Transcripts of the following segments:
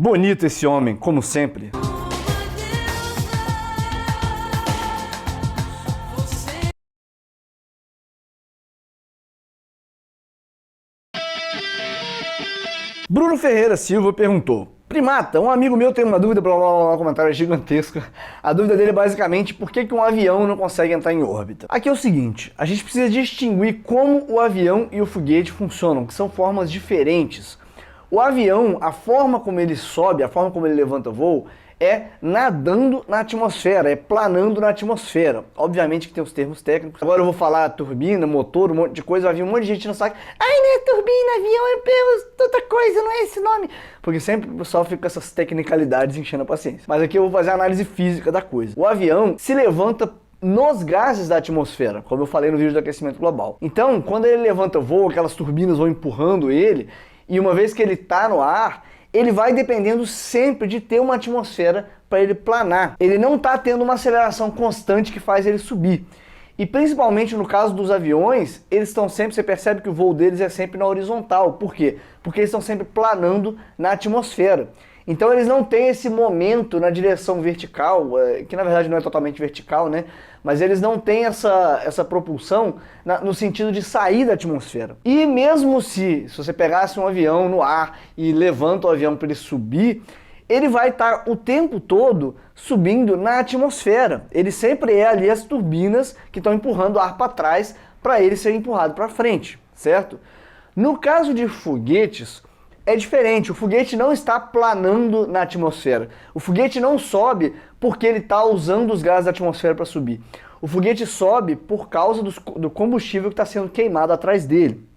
Bonito esse homem, como sempre. Bruno Ferreira Silva perguntou: Primata, um amigo meu tem uma dúvida, blá blá blá, comentário gigantesco. A dúvida dele é basicamente por que um avião não consegue entrar em órbita. Aqui é o seguinte, a gente precisa distinguir como o avião e o foguete funcionam, que são formas diferentes. O avião, a forma como ele sobe, a forma como ele levanta voo, é nadando na atmosfera, é planando na atmosfera. Obviamente que tem os termos técnicos. Agora eu vou falar turbina, motor, um monte de coisa. Eu vi um monte de gente no saco. Ai, não é turbina, avião, é outra coisa, não é esse nome. Porque sempre o pessoal fica com essas tecnicalidades enchendo a paciência. Mas aqui eu vou fazer a análise física da coisa. O avião se levanta nos gases da atmosfera, como eu falei no vídeo do aquecimento global. Então, quando ele levanta voo, aquelas turbinas vão empurrando ele, e uma vez que ele está no ar, ele vai dependendo sempre de ter uma atmosfera para ele planar. Ele não está tendo uma aceleração constante que faz ele subir. E principalmente no caso dos aviões, eles estão sempre, você percebe que o voo deles é sempre na horizontal. Por quê? Porque eles estão sempre planando na atmosfera. Então eles não têm esse momento na direção vertical, que na verdade não é totalmente vertical, né? Mas eles não têm essa propulsão no sentido de sair da atmosfera. E mesmo se você pegasse um avião no ar e levanta o avião para ele subir, ele vai estar o tempo todo subindo na atmosfera. Ele sempre é ali as turbinas que estão empurrando o ar para trás para ele ser empurrado para frente, certo? No caso de foguetes, é diferente, o foguete não está planando na atmosfera. O foguete não sobe porque ele está usando os gases da atmosfera para subir. O foguete sobe por causa do combustível que está sendo queimado atrás dele.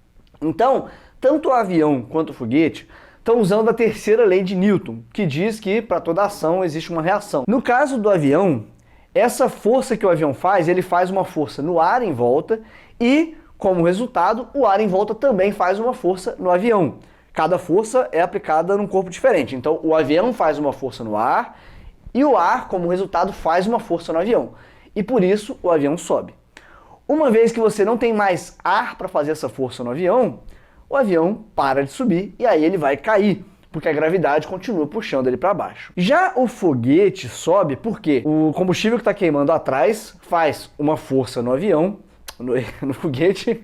Então, tanto o avião quanto o foguete estão usando a terceira lei de Newton, que diz que para toda ação existe uma reação. No caso do avião, essa força que o avião faz, ele faz uma força no ar em volta e, como resultado, o ar em volta também faz uma força no avião. Cada força é aplicada num corpo diferente. Então, o avião faz uma força no ar e o ar, como resultado, faz uma força no avião. E por isso, o avião sobe. Uma vez que você não tem mais ar para fazer essa força no avião, o avião para de subir e aí ele vai cair, porque a gravidade continua puxando ele para baixo. Já o foguete sobe porque o combustível que está queimando atrás faz uma força no avião, no foguete,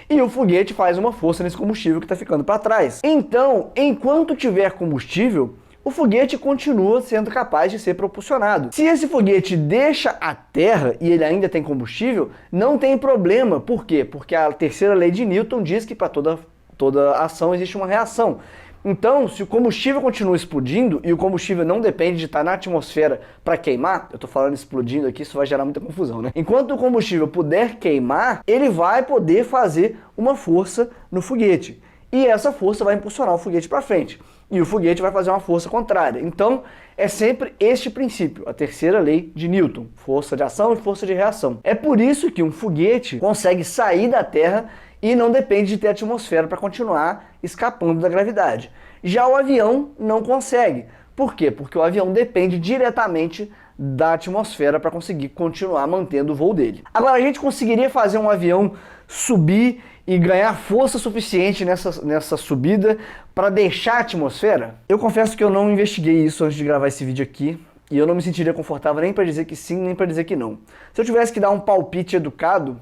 e o foguete faz uma força nesse combustível que está ficando para trás. Então, enquanto tiver combustível, o foguete continua sendo capaz de ser propulsionado. Se esse foguete deixa a Terra e ele ainda tem combustível, não tem problema. Por quê? Porque a terceira lei de Newton diz que para toda ação existe uma reação. Então, se o combustível continua explodindo e o combustível não depende de estar na atmosfera para queimar, eu tô falando explodindo aqui, isso vai gerar muita confusão, né? Enquanto o combustível puder queimar, ele vai poder fazer uma força no foguete. E essa força vai impulsionar o foguete para frente. E o foguete vai fazer uma força contrária. Então, é sempre este princípio, a terceira lei de Newton, força de ação e força de reação. É por isso que um foguete consegue sair da Terra e não depende de ter atmosfera para continuar escapando da gravidade. Já o avião não consegue. Por quê? Porque o avião depende diretamente da atmosfera para conseguir continuar mantendo o voo dele. Agora, a gente conseguiria fazer um avião subir e ganhar força suficiente nessa subida para deixar a atmosfera? Eu confesso que eu não investiguei isso antes de gravar esse vídeo aqui, e eu não me sentiria confortável nem para dizer que sim, nem para dizer que não. Se eu tivesse que dar um palpite educado,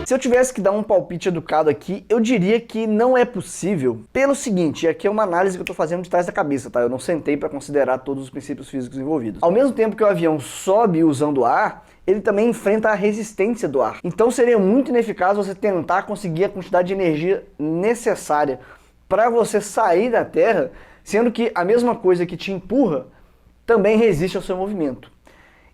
se eu tivesse que dar um palpite educado aqui, eu diria que não é possível, pelo seguinte, aqui é uma análise que eu estou fazendo de trás da cabeça, tá? Eu não sentei para considerar todos os princípios físicos envolvidos. Ao mesmo tempo que o avião sobe usando ar, ele também enfrenta a resistência do ar. Então seria muito ineficaz você tentar conseguir a quantidade de energia necessária para você sair da Terra, sendo que a mesma coisa que te empurra também resiste ao seu movimento.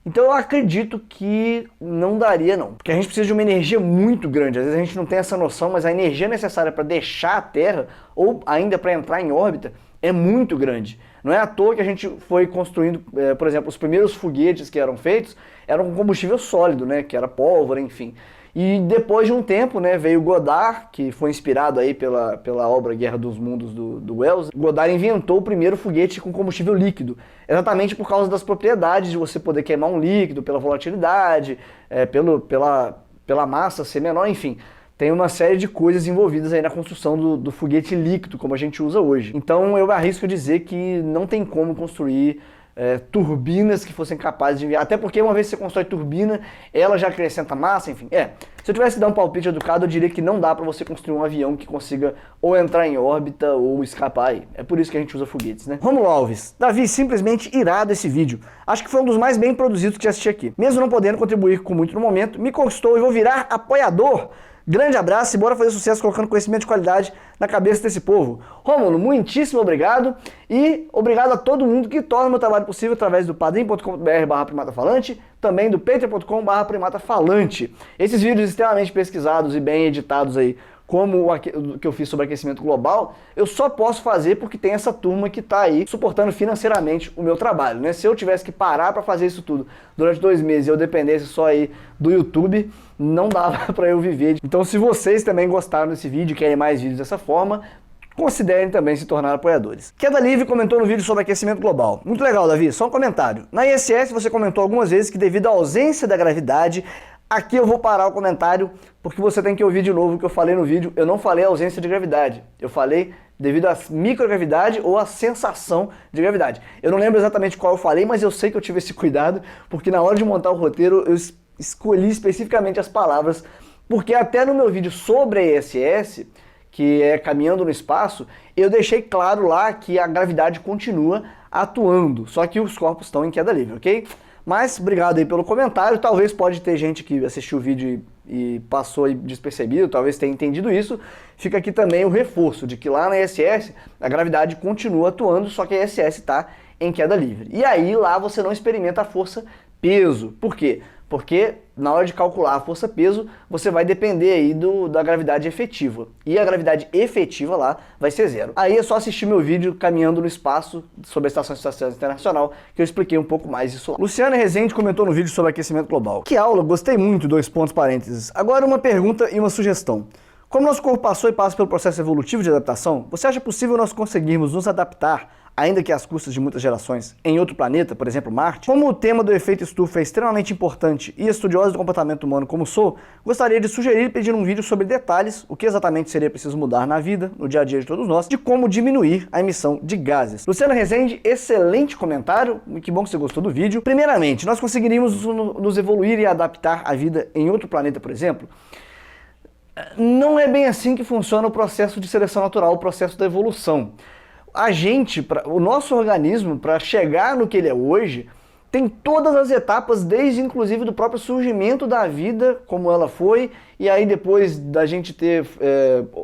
Então eu acredito que não daria não, porque a gente precisa de uma energia muito grande, às vezes a gente não tem essa noção, mas a energia necessária para deixar a Terra, ou ainda para entrar em órbita, é muito grande. Não é à toa que a gente foi construindo, por exemplo, os primeiros foguetes que eram feitos eram com combustível sólido, né, que era pólvora, enfim. E depois de um tempo, né, veio Goddard, que foi inspirado aí pela obra Guerra dos Mundos do Wells. Goddard inventou o primeiro foguete com combustível líquido, exatamente por causa das propriedades de você poder queimar um líquido, pela volatilidade, pela massa ser menor, enfim. Tem uma série de coisas envolvidas aí na construção do foguete líquido, como a gente usa hoje. Então eu arrisco dizer que não tem como construir turbinas que fossem capazes de enviar, até porque uma vez que você constrói turbina, ela já acrescenta massa, enfim. Se eu tivesse que dar um palpite educado, eu diria que não dá para você construir um avião que consiga ou entrar em órbita ou escapar aí. É por isso que a gente usa foguetes, né? Romulo Alves: Davi, simplesmente irado esse vídeo. Acho que foi um dos mais bem produzidos que já assisti aqui. Mesmo não podendo contribuir com muito no momento, me conquistou e vou virar apoiador. Grande abraço e bora fazer sucesso colocando conhecimento de qualidade na cabeça desse povo. Rômulo, muitíssimo obrigado e obrigado a todo mundo que torna o meu trabalho possível através do padrim.com.br/primatafalante, também do patreon.com/primatafalante. Esses vídeos extremamente pesquisados e bem editados aí, como o que eu fiz sobre aquecimento global, eu só posso fazer porque tem essa turma que está aí suportando financeiramente o meu trabalho, né? Se eu tivesse que parar para fazer isso tudo durante 2 meses e eu dependesse só aí do YouTube, não dava para eu viver. Então, se vocês também gostaram desse vídeo e querem mais vídeos dessa forma, considerem também se tornar apoiadores. Queda Livre comentou no vídeo sobre aquecimento global. Muito legal, Davi, só um comentário. Na ISS você comentou algumas vezes que devido à ausência da gravidade, aqui eu vou parar o comentário, porque você tem que ouvir de novo o que eu falei no vídeo. Eu não falei ausência de gravidade, eu falei devido à microgravidade ou à sensação de gravidade. Eu não lembro exatamente qual eu falei, mas eu sei que eu tive esse cuidado, porque na hora de montar o roteiro eu escolhi especificamente as palavras, porque até no meu vídeo sobre a ISS, que é Caminhando no Espaço, eu deixei claro lá que a gravidade continua atuando, só que os corpos estão em queda livre, ok? Mas obrigado aí pelo comentário. Talvez pode ter gente que assistiu o vídeo e passou aí despercebido, talvez tenha entendido isso. Fica aqui também o reforço de que lá na ISS a gravidade continua atuando, só que a ISS está em queda livre. E aí lá você não experimenta a força-peso. Por quê? Porque na hora de calcular a força-peso, você vai depender aí da gravidade efetiva. E a gravidade efetiva lá vai ser 0. Aí é só assistir meu vídeo Caminhando no Espaço sobre a Estação Espacial Internacional, que eu expliquei um pouco mais isso lá. Luciana Rezende comentou no vídeo sobre aquecimento global. Que aula, gostei muito, 2 pontos parênteses. Agora uma pergunta e uma sugestão. Como nosso corpo passou e passa pelo processo evolutivo de adaptação, você acha possível nós conseguirmos nos adaptar, ainda que às custas de muitas gerações, em outro planeta, por exemplo Marte? Como o tema do efeito estufa é extremamente importante e estudioso do comportamento humano como sou, gostaria de sugerir e pedir um vídeo sobre detalhes, o que exatamente seria preciso mudar na vida, no dia a dia de todos nós, de como diminuir a emissão de gases. Luciana Rezende, excelente comentário, que bom que você gostou do vídeo. Primeiramente, nós conseguiríamos nos evoluir e adaptar a vida em outro planeta, por exemplo? Não é bem assim que funciona o processo de seleção natural, o processo da evolução. O nosso organismo, para chegar no que ele é hoje, tem todas as etapas, desde inclusive do próprio surgimento da vida, como ela foi, e aí depois da gente ter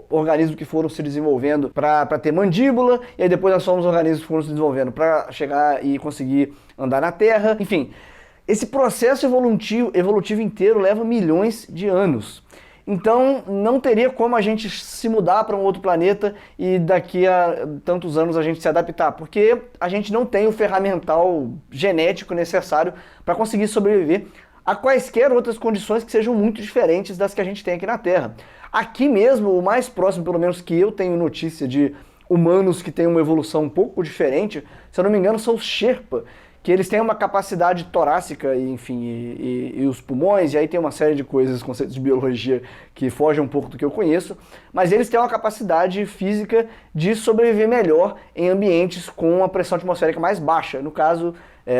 organismos que foram se desenvolvendo para ter mandíbula, e aí depois nós somos organismos que foram se desenvolvendo para chegar e conseguir andar na Terra. Enfim, esse processo evolutivo inteiro leva milhões de anos. Então não teria como a gente se mudar para um outro planeta e daqui a tantos anos a gente se adaptar, porque a gente não tem o ferramental genético necessário para conseguir sobreviver a quaisquer outras condições que sejam muito diferentes das que a gente tem aqui na Terra. Aqui mesmo, o mais próximo, pelo menos que eu tenho notícia de humanos que têm uma evolução um pouco diferente, se eu não me engano são os Sherpa, que eles têm uma capacidade torácica, enfim, e os pulmões, e aí tem uma série de coisas, conceitos de biologia que fogem um pouco do que eu conheço, mas eles têm uma capacidade física de sobreviver melhor em ambientes com uma pressão atmosférica mais baixa, no caso,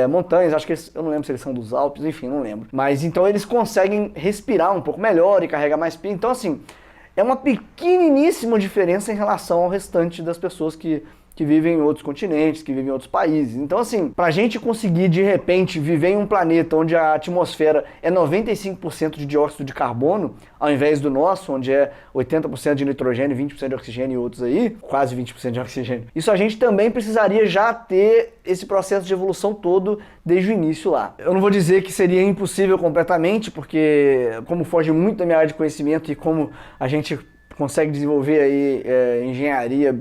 montanhas, acho que eu não lembro se eles são dos Alpes, enfim, não lembro. Mas então eles conseguem respirar um pouco melhor e carregar mais pilha, então assim, é uma pequeniníssima diferença em relação ao restante das pessoas que vivem em outros continentes, que vivem em outros países. Então assim, pra gente conseguir de repente viver em um planeta onde a atmosfera é 95% de dióxido de carbono, ao invés do nosso, onde é 80% de nitrogênio, 20% de oxigênio e outros aí, quase 20% de oxigênio. Isso a gente também precisaria já ter esse processo de evolução todo desde o início lá. Eu não vou dizer que seria impossível completamente, porque como foge muito da minha área de conhecimento e como a gente consegue desenvolver aí engenharia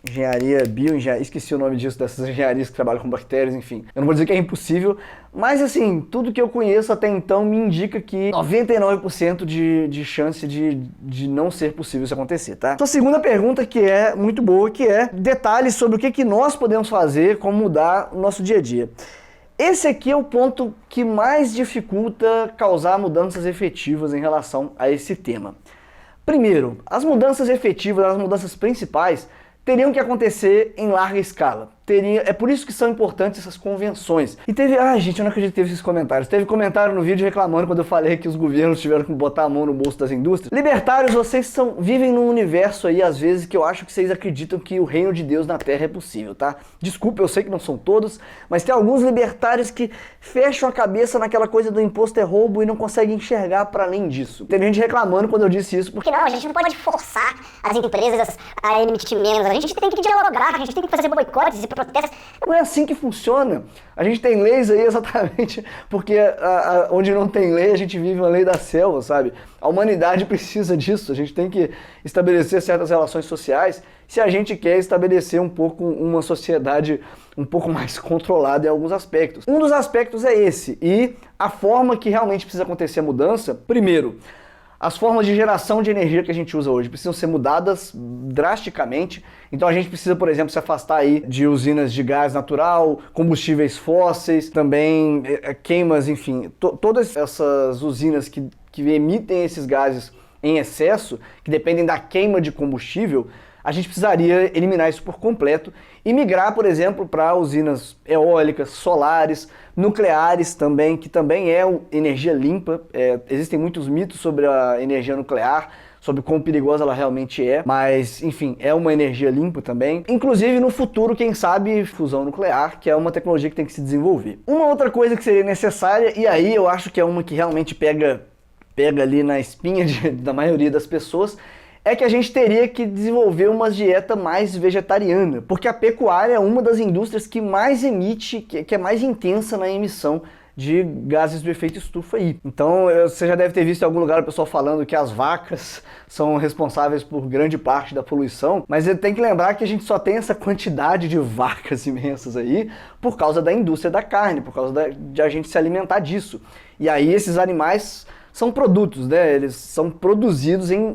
engenharia, bioengenharia, esqueci o nome disso, dessas engenharias que trabalham com bactérias, enfim. Eu não vou dizer que é impossível, mas assim, tudo que eu conheço até então me indica que 99% de chance de não ser possível isso acontecer, tá? Sua segunda pergunta, que é muito boa, que é detalhes sobre o que nós podemos fazer, como mudar o nosso dia a dia. Esse aqui é o ponto que mais dificulta causar mudanças efetivas em relação a esse tema. Primeiro, as mudanças efetivas, as mudanças principais, teriam que acontecer em larga escala. É por isso que são importantes essas convenções. E teve... Ai, gente, eu não acredito que teve esses comentários. Teve comentário no vídeo reclamando quando eu falei que os governos tiveram que botar a mão no bolso das indústrias. Libertários, vocês vivem num universo aí, às vezes, que eu acho que vocês acreditam que o reino de Deus na Terra é possível, tá? Desculpa, eu sei que não são todos, mas tem alguns libertários que fecham a cabeça naquela coisa do imposto é roubo e não conseguem enxergar para além disso. Teve gente reclamando quando eu disse isso, porque não, a gente não pode forçar as empresas a emitir menos, a gente tem que dialogar, a gente tem que fazer boicotes e protestos. Não é assim que funciona. A gente tem leis aí exatamente porque onde não tem lei, a gente vive uma lei da selva, sabe? A humanidade precisa disso, a gente tem que estabelecer certas relações sociais se a gente quer estabelecer um pouco uma sociedade um pouco mais controlada em alguns aspectos. Um dos aspectos é esse, e a forma que realmente precisa acontecer a mudança, primeiro, as formas de geração de energia que a gente usa hoje precisam ser mudadas drasticamente. Então a gente precisa, por exemplo, se afastar aí de usinas de gás natural, combustíveis fósseis, também queimas, enfim, todas essas usinas que emitem esses gases em excesso, que dependem da queima de combustível, a gente precisaria eliminar isso por completo e migrar, por exemplo, para usinas eólicas, solares, nucleares também, que também é energia limpa. Existem muitos mitos sobre a energia nuclear, sobre quão perigosa ela realmente é, mas, enfim, é uma energia limpa também. Inclusive, no futuro, quem sabe, fusão nuclear, que é uma tecnologia que tem que se desenvolver. Uma outra coisa que seria necessária, e aí eu acho que é uma que realmente pega ali na espinha da maioria das pessoas, é que a gente teria que desenvolver uma dieta mais vegetariana, porque a pecuária é uma das indústrias que mais emite, que é mais intensa na emissão de gases do efeito estufa aí. Então você já deve ter visto em algum lugar o pessoal falando que as vacas são responsáveis por grande parte da poluição, mas você tem que lembrar que a gente só tem essa quantidade de vacas imensas aí por causa da indústria da carne, por causa de a gente se alimentar disso. E aí esses animais são produtos, né? Eles são produzidos em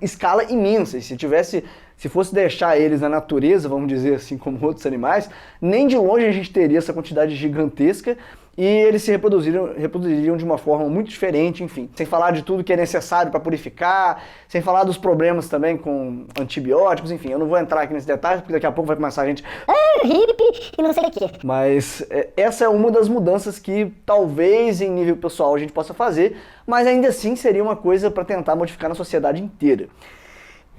escala imensa. E se fosse deixar eles na natureza, vamos dizer assim, como outros animais, nem de longe a gente teria essa quantidade gigantesca e eles se reproduziriam de uma forma muito diferente, enfim. Sem falar de tudo que é necessário para purificar, sem falar dos problemas também com antibióticos, enfim. Eu não vou entrar aqui nesse detalhe, porque daqui a pouco vai começar a gente... hippie e não sei o que. Mas essa é uma das mudanças que talvez em nível pessoal a gente possa fazer, mas ainda assim seria uma coisa para tentar modificar na sociedade inteira.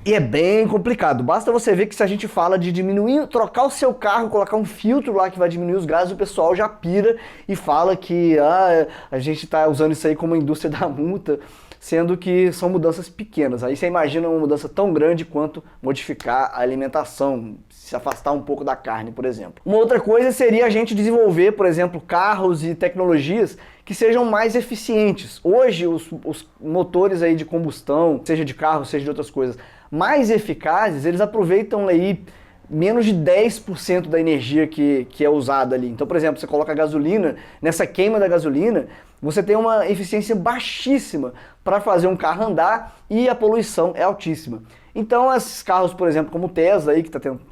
E é bem complicado, basta você ver que se a gente fala de diminuir, trocar o seu carro, colocar um filtro lá que vai diminuir os gases, o pessoal já pira e fala que a gente está usando isso aí como indústria da multa, sendo que são mudanças pequenas. Aí você imagina uma mudança tão grande quanto modificar a alimentação, se afastar um pouco da carne, por exemplo. Uma outra coisa seria a gente desenvolver, por exemplo, carros e tecnologias que sejam mais eficientes. Hoje, os motores aí de combustão, seja de carro, seja de outras coisas, mais eficazes, eles aproveitam aí menos de 10% da energia que é usada ali. Então, por exemplo, você coloca a gasolina, nessa queima da gasolina, você tem uma eficiência baixíssima para fazer um carro andar e a poluição é altíssima. Então, esses carros, por exemplo, como o Tesla, aí,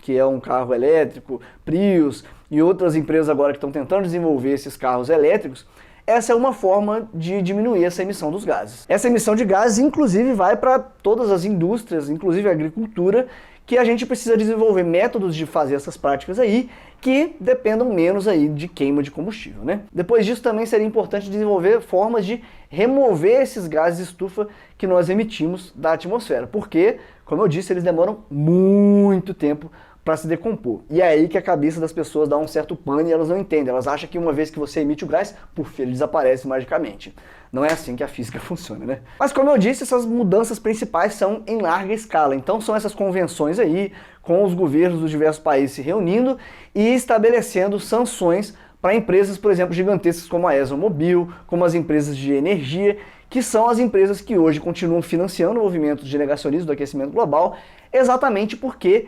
que é um carro elétrico, Prius e outras empresas agora que estão tentando desenvolver esses carros elétricos, essa é uma forma de diminuir essa emissão dos gases. Essa emissão de gases, inclusive, vai para todas as indústrias, inclusive a agricultura, que a gente precisa desenvolver métodos de fazer essas práticas aí que dependam menos aí de queima de combustível, né? Depois disso também seria importante desenvolver formas de remover esses gases estufa que nós emitimos da atmosfera, porque, como eu disse, eles demoram muito tempo para se decompor. E é aí que a cabeça das pessoas dá um certo pano e elas não entendem. Elas acham que uma vez que você emite o gás, puf, ele desaparece magicamente. Não é assim que a física funciona, né? Mas como eu disse, essas mudanças principais são em larga escala. Então são essas convenções aí, com os governos dos diversos países se reunindo e estabelecendo sanções para empresas, por exemplo, gigantescas como a ExxonMobil, como as empresas de energia, que são as empresas que hoje continuam financiando movimentos de negacionismo do aquecimento global, exatamente porque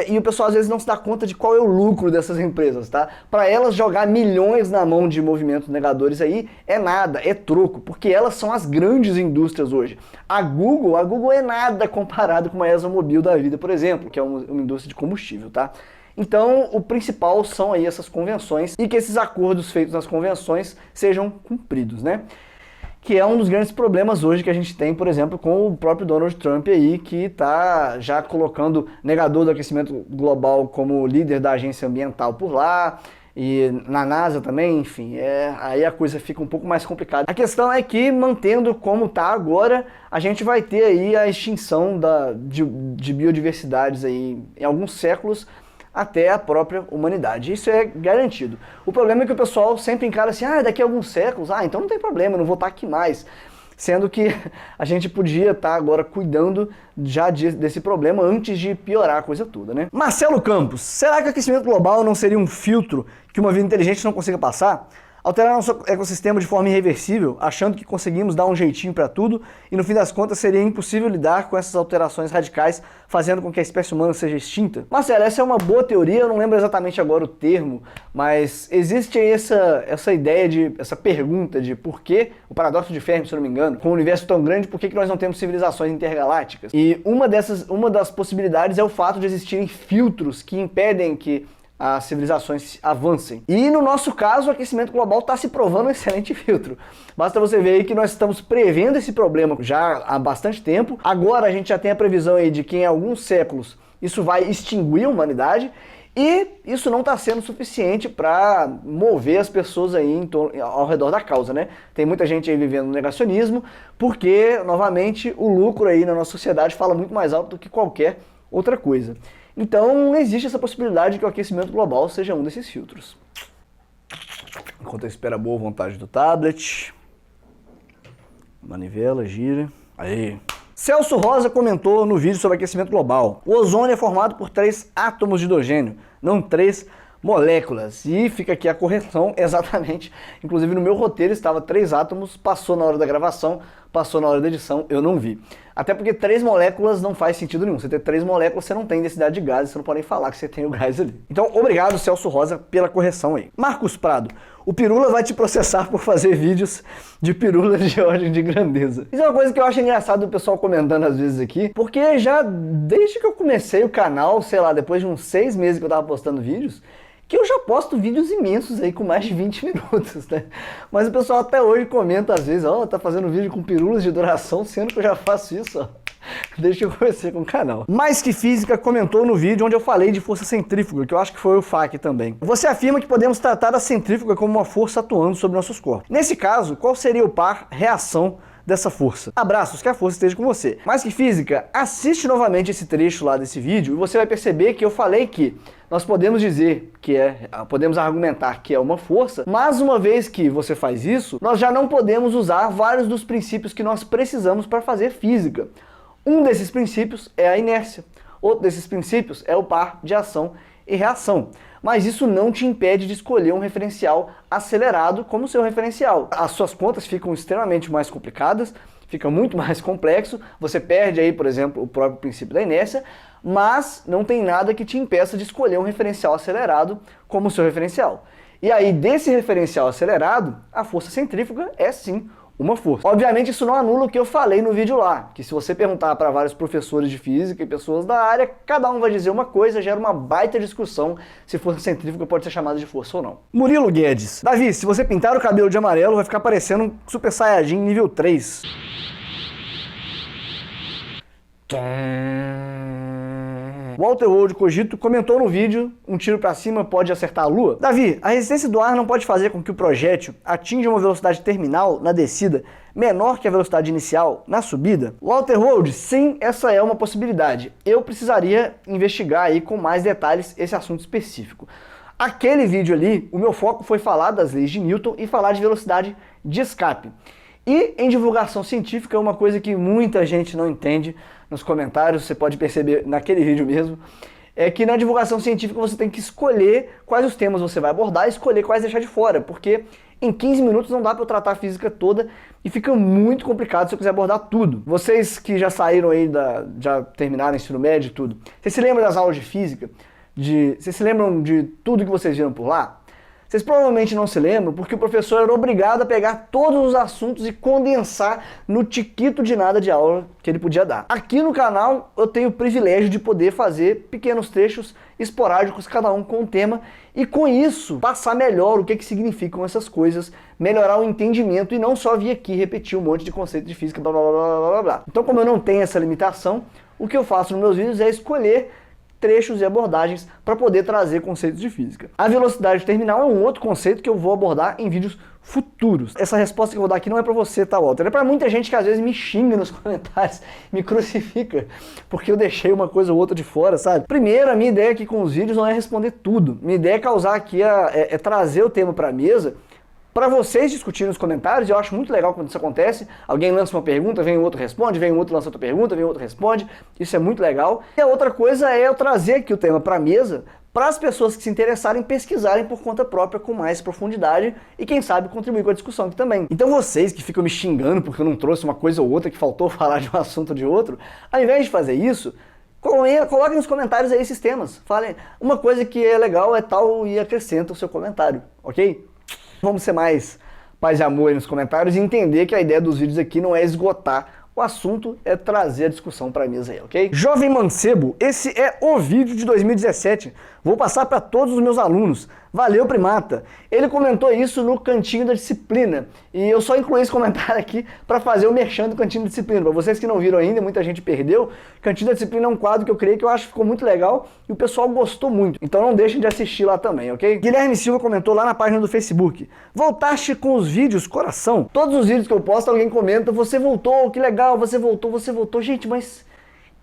e o pessoal às vezes não se dá conta de qual é o lucro dessas empresas, tá? Para elas jogar milhões na mão de movimentos negadores aí é nada, é troco, porque elas são as grandes indústrias hoje. A Google é nada comparado com a ExxonMobil da vida, por exemplo, que é uma indústria de combustível, tá? Então, o principal são aí essas convenções e que esses acordos feitos nas convenções sejam cumpridos, né? Que é um dos grandes problemas hoje que a gente tem, por exemplo, com o próprio Donald Trump aí, que está já colocando negador do aquecimento global como líder da agência ambiental por lá, e na NASA também, enfim, aí a coisa fica um pouco mais complicada. A questão é que, mantendo como está agora, a gente vai ter aí a extinção de biodiversidades aí em alguns séculos, até a própria humanidade. Isso é garantido. O problema é que o pessoal sempre encara assim, daqui a alguns séculos, então não tem problema, eu não vou estar aqui mais. Sendo que a gente podia estar agora cuidando já desse problema antes de piorar a coisa toda, né? Marcelo Campos, será que o aquecimento global não seria um filtro que uma vida inteligente não consiga passar? Alterar nosso ecossistema de forma irreversível, achando que conseguimos dar um jeitinho para tudo, e no fim das contas seria impossível lidar com essas alterações radicais, fazendo com que a espécie humana seja extinta? Marcelo, essa é uma boa teoria, eu não lembro exatamente agora o termo, mas existe aí essa ideia essa pergunta de por que, o paradoxo de Fermi, se eu não me engano, com um universo tão grande, por que nós não temos civilizações intergalácticas? E uma das possibilidades é o fato de existirem filtros que impedem que as civilizações avancem. E no nosso caso, o aquecimento global está se provando um excelente filtro. Basta você ver aí que nós estamos prevendo esse problema já há bastante tempo. Agora a gente já tem a previsão aí de que em alguns séculos isso vai extinguir a humanidade, e isso não está sendo suficiente para mover as pessoas aí ao redor da causa, né? Tem muita gente aí vivendo no negacionismo, porque, novamente, o lucro aí na nossa sociedade fala muito mais alto do que qualquer outra coisa. Então, existe essa possibilidade de que o aquecimento global seja um desses filtros. Enquanto eu espero a boa vontade do tablet. Manivela, gira. Aí. Celso Rosa comentou no vídeo sobre aquecimento global. O ozônio é formado por 3 átomos de hidrogênio, não 3 moléculas. E fica aqui a correção, exatamente. Inclusive no meu roteiro estava 3 átomos, passou na hora da gravação, passou na hora da edição, eu não vi. Até porque 3 moléculas não faz sentido nenhum. Você ter 3 moléculas, você não tem densidade de gases, você não pode nem falar que você tem o gás ali. Então, obrigado, Celso Rosa, pela correção aí. Marcos Prado, o Pirula vai te processar por fazer vídeos de pirulas de ordem de grandeza. Isso é uma coisa que eu acho engraçado o pessoal comentando às vezes aqui, porque já desde que eu comecei o canal, sei lá, depois de uns 6 meses que eu tava postando vídeos, que eu já posto vídeos imensos aí com mais de 20 minutos, né? Mas o pessoal até hoje comenta às vezes, tá fazendo vídeo com pirulas de duração, sendo que eu já faço isso, ó. Desde que eu comecei com o canal. Mais que Física comentou no vídeo onde eu falei de força centrífuga, que eu acho que foi o FAQ também. Você afirma que podemos tratar a centrífuga como uma força atuando sobre nossos corpos. Nesse caso, qual seria o par reação dessa força? Abraços, que a força esteja com você. Mais que Física, assiste novamente esse trecho lá desse vídeo e você vai perceber que eu falei que nós podemos dizer podemos argumentar que é uma força, mas uma vez que você faz isso, nós já não podemos usar vários dos princípios que nós precisamos para fazer física. Um desses princípios é a inércia, outro desses princípios é o par de ação e reação. Mas isso não te impede de escolher um referencial acelerado como seu referencial. As suas contas ficam extremamente mais complicadas, fica muito mais complexo, você perde aí, por exemplo, o próprio princípio da inércia, mas não tem nada que te impeça de escolher um referencial acelerado como seu referencial. E aí, desse referencial acelerado, a força centrífuga é sim uma força. Obviamente isso não anula o que eu falei no vídeo lá, que se você perguntar para vários professores de física e pessoas da área, cada um vai dizer uma coisa, gera uma baita discussão se força centrífuga pode ser chamada de força ou não. Murilo Guedes, Davi, se você pintar o cabelo de amarelo vai ficar parecendo um Super Saiyajin nível 3. Walter Wold Cogito comentou no vídeo, um tiro pra cima pode acertar a lua? Davi, a resistência do ar não pode fazer com que o projétil atinja uma velocidade terminal na descida menor que a velocidade inicial na subida? Walter Wold, sim, essa é uma possibilidade. Eu precisaria investigar aí com mais detalhes esse assunto específico. Aquele vídeo ali, o meu foco foi falar das leis de Newton e falar de velocidade de escape. E em divulgação científica, uma coisa que muita gente não entende nos comentários, você pode perceber naquele vídeo mesmo, é que na divulgação científica você tem que escolher quais os temas você vai abordar e escolher quais deixar de fora, porque em 15 minutos não dá para eu tratar a física toda e fica muito complicado se eu quiser abordar tudo. Vocês que já saíram aí, já terminaram o ensino médio e tudo, vocês se lembram das aulas de física? Vocês se lembram de tudo que vocês viram por lá? Vocês provavelmente não se lembram porque o professor era obrigado a pegar todos os assuntos e condensar no tiquito de nada de aula que ele podia dar. Aqui no canal eu tenho o privilégio de poder fazer pequenos trechos esporádicos, cada um com um tema, e com isso passar melhor o que significam essas coisas, melhorar o entendimento e não só vir aqui repetir um monte de conceito de física, blá blá blá blá blá blá. Então, como eu não tenho essa limitação, o que eu faço nos meus vídeos é escolher trechos e abordagens para poder trazer conceitos de física. A velocidade terminal é um outro conceito que eu vou abordar em vídeos futuros. Essa resposta que eu vou dar aqui não é para você, tá, Walter? É para muita gente que às vezes me xinga nos comentários, me crucifica, porque eu deixei uma coisa ou outra de fora, sabe? Primeiro, a minha ideia aqui com os vídeos não é responder tudo. Minha ideia é causar aqui, é trazer o tema para a mesa, para vocês discutirem nos comentários. Eu acho muito legal quando isso acontece. Alguém lança uma pergunta, vem o outro responde, vem o outro lança outra pergunta, vem o outro responde. Isso é muito legal. E a outra coisa é eu trazer aqui o tema para a mesa, para as pessoas que se interessarem pesquisarem por conta própria com mais profundidade e quem sabe contribuir com a discussão aqui também. Então vocês que ficam me xingando porque eu não trouxe uma coisa ou outra, que faltou falar de um assunto ou de outro, ao invés de fazer isso, coloquem nos comentários aí esses temas. Falem, uma coisa que é legal é tal, e acrescenta o seu comentário, ok? Vamos ser mais paz e amor aí nos comentários e entender que a ideia dos vídeos aqui não é esgotar o assunto, é trazer a discussão para a mesa aí, ok? Jovem Mancebo, esse é o vídeo de 2017. Vou passar para todos os meus alunos. Valeu, Primata! Ele comentou isso no Cantinho da Disciplina. E eu só incluí esse comentário aqui para fazer o merchan do Cantinho da Disciplina. Para vocês que não viram ainda, muita gente perdeu. Cantinho da Disciplina é um quadro que eu criei que eu acho que ficou muito legal e o pessoal gostou muito. Então não deixem de assistir lá também, ok? Guilherme Silva comentou lá na página do Facebook. Voltaste com os vídeos, coração? Todos os vídeos que eu posto, alguém comenta, você voltou, que legal, você voltou, você voltou. Gente, mas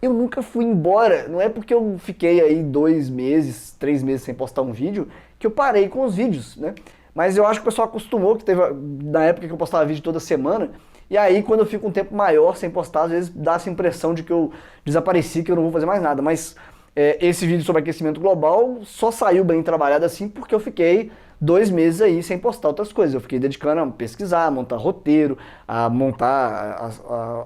eu nunca fui embora. Não é porque eu fiquei aí 2 meses, 3 meses sem postar um vídeo que eu parei com os vídeos, né? Mas eu acho que o pessoal acostumou, que teve na época que eu postava vídeo toda semana, e aí quando eu fico um tempo maior sem postar, às vezes dá essa impressão de que eu desapareci, que eu não vou fazer mais nada. Mas esse vídeo sobre aquecimento global só saiu bem trabalhado assim porque eu fiquei 2 meses aí sem postar outras coisas. Eu fiquei dedicando a pesquisar, a montar roteiro, a montar,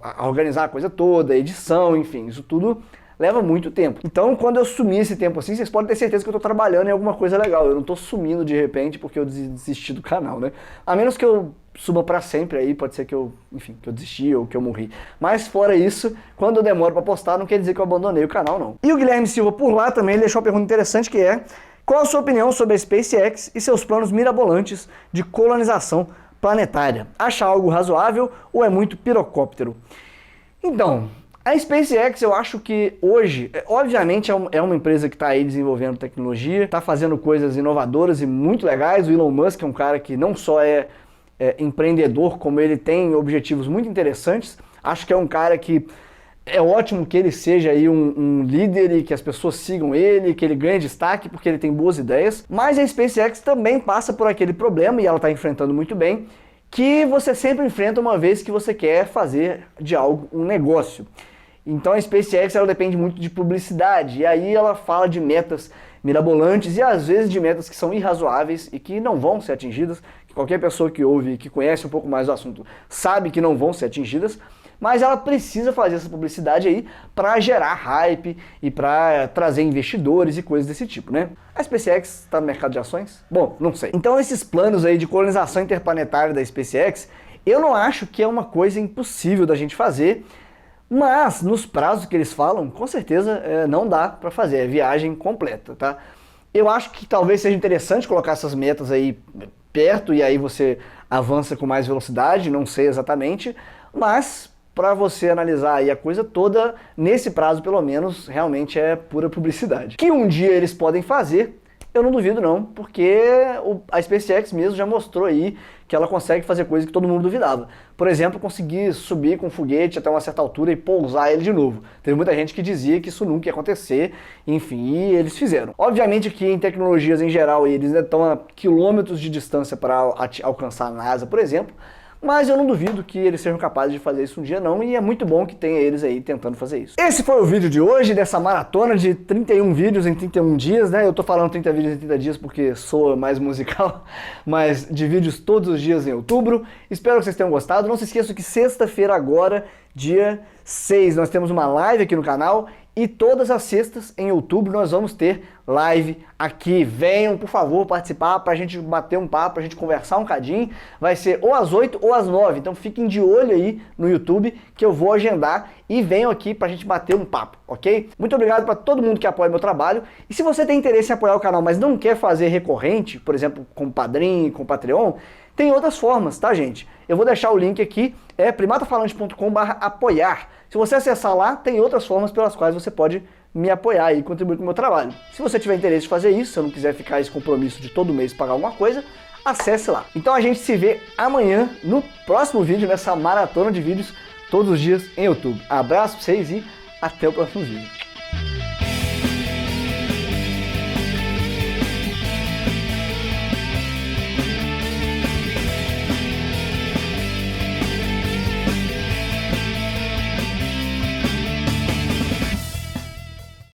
a organizar a coisa toda, a edição, enfim, isso tudo leva muito tempo. Então, quando eu sumir esse tempo assim, vocês podem ter certeza que eu tô trabalhando em alguma coisa legal. Eu não tô sumindo de repente porque eu desisti do canal, né? A menos que eu suba pra sempre aí, pode ser que eu, enfim, que eu desisti ou que eu morri. Mas fora isso, quando eu demoro pra postar, não quer dizer que eu abandonei o canal, não. E o Guilherme Silva por lá também, ele deixou uma pergunta interessante que é: qual a sua opinião sobre a SpaceX e seus planos mirabolantes de colonização planetária? Acha algo razoável ou é muito pirocóptero? Então, a SpaceX eu acho que hoje, obviamente é uma empresa que está aí desenvolvendo tecnologia, está fazendo coisas inovadoras e muito legais. O Elon Musk é um cara que não só é empreendedor, como ele tem objetivos muito interessantes. Acho que é um cara que é ótimo que ele seja aí um líder e que as pessoas sigam ele, que ele ganhe destaque porque ele tem boas ideias. Mas a SpaceX também passa por aquele problema, e ela está enfrentando muito bem, que você sempre enfrenta uma vez que você quer fazer de algo um negócio. Então a SpaceX ela depende muito de publicidade, e aí ela fala de metas mirabolantes e às vezes de metas que são irrazoáveis e que não vão ser atingidas, que qualquer pessoa que ouve e que conhece um pouco mais do assunto sabe que não vão ser atingidas, mas ela precisa fazer essa publicidade aí para gerar hype e para trazer investidores e coisas desse tipo, né? A SpaceX está no mercado de ações? Bom, não sei. Então esses planos aí de colonização interplanetária da SpaceX, eu não acho que é uma coisa impossível da gente fazer, mas nos prazos que eles falam, com certeza não dá para fazer, é viagem completa, tá? Eu acho que talvez seja interessante colocar essas metas aí perto e aí você avança com mais velocidade, não sei exatamente, mas para você analisar aí a coisa toda, nesse prazo pelo menos, realmente é pura publicidade. Que um dia eles podem fazer, eu não duvido não, porque a SpaceX mesmo já mostrou aí que ela consegue fazer coisas que todo mundo duvidava. Por exemplo, conseguir subir com um foguete até uma certa altura e pousar ele de novo. Teve muita gente que dizia que isso nunca ia acontecer, enfim, e eles fizeram. Obviamente que em tecnologias em geral eles estão a quilômetros de distância para alcançar a NASA, por exemplo, mas eu não duvido que eles sejam capazes de fazer isso um dia não, e é muito bom que tenha eles aí tentando fazer isso. Esse foi o vídeo de hoje, dessa maratona de 31 vídeos em 31 dias, né? Eu tô falando 30 vídeos em 30 dias porque sou mais musical, mas de vídeos todos os dias em outubro. Espero que vocês tenham gostado. Não se esqueçam que sexta-feira agora, dia 6, nós temos uma live aqui no canal, e todas as sextas em outubro nós vamos ter live aqui. Venham, por favor, participar pra gente bater um papo, pra gente conversar um cadinho. Vai ser ou às 8 ou às 9, então fiquem de olho aí no YouTube que eu vou agendar e venham aqui pra gente bater um papo, ok? Muito obrigado pra todo mundo que apoia meu trabalho. E se você tem interesse em apoiar o canal, mas não quer fazer recorrente, por exemplo, com o Padrim, com o Patreon, tem outras formas, tá, gente? Eu vou deixar o link aqui, é primatafalante.com/apoiar. Se você acessar lá, tem outras formas pelas quais você pode me apoiar e contribuir com o meu trabalho. Se você tiver interesse em fazer isso, se eu não quiser ficar esse compromisso de todo mês pagar alguma coisa, acesse lá. Então a gente se vê amanhã no próximo vídeo, nessa maratona de vídeos todos os dias em YouTube. Abraço pra vocês e até o próximo vídeo.